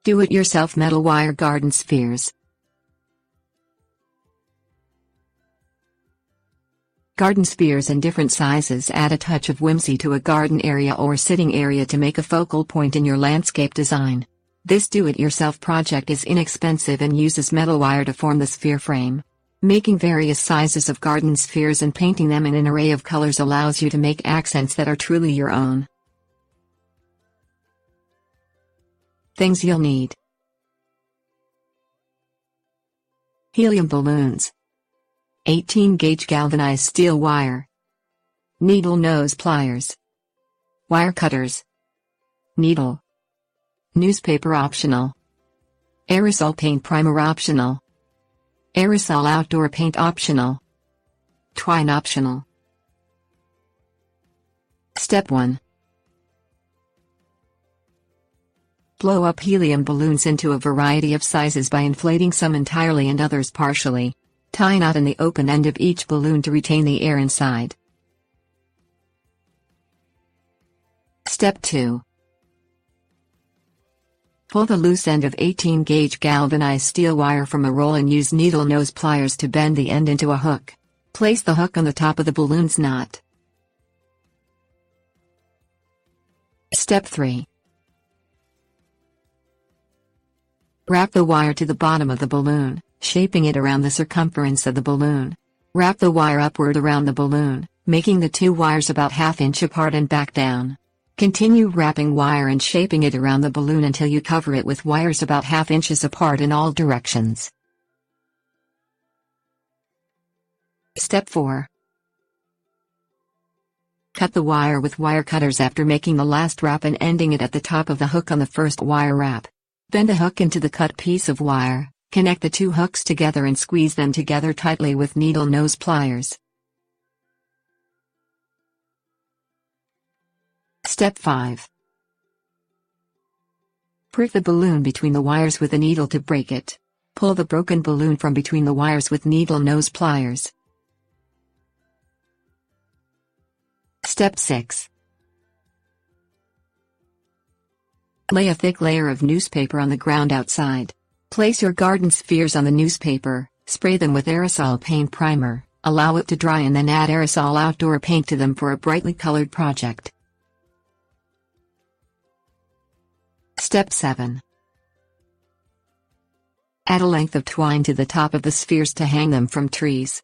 Do-it-yourself metal wire garden spheres. Garden spheres in different sizes add a touch of whimsy to a garden area or sitting area to make a focal point in your landscape design. This do-it-yourself project is inexpensive and uses metal wire to form the sphere frame. Making various sizes of garden spheres and painting them in an array of colors allows you to make accents that are truly your own. Things you'll need: helium balloons, 18-gauge galvanized steel wire, needle nose pliers, wire cutters, needle, newspaper optional, aerosol paint primer optional, aerosol outdoor paint optional, twine optional. Step 1. Blow up helium balloons into a variety of sizes by inflating some entirely and others partially. Tie a knot in the open end of each balloon to retain the air inside. Step 2. Pull the loose end of 18-gauge galvanized steel wire from a roll and use needle nose pliers to bend the end into a hook. Place the hook on the top of the balloon's knot. Step 3. Wrap the wire to the bottom of the balloon, shaping it around the circumference of the balloon. Wrap the wire upward around the balloon, making the two wires about ½ inch apart and back down. Continue wrapping wire and shaping it around the balloon until you cover it with wires about ½ inches apart in all directions. Step 4. Cut the wire with wire cutters after making the last wrap and ending it at the top of the hook on the first wire wrap. Bend the hook into the cut piece of wire, connect the two hooks together and squeeze them together tightly with needle nose pliers. Step 5. Prick the balloon between the wires with a needle to break it. Pull the broken balloon from between the wires with needle nose pliers. Step 6. Lay a thick layer of newspaper on the ground outside. Place your garden spheres on the newspaper, spray them with aerosol paint primer, allow it to dry and then add aerosol outdoor paint to them for a brightly colored project. Step 7. Add a length of twine to the top of the spheres to hang them from trees.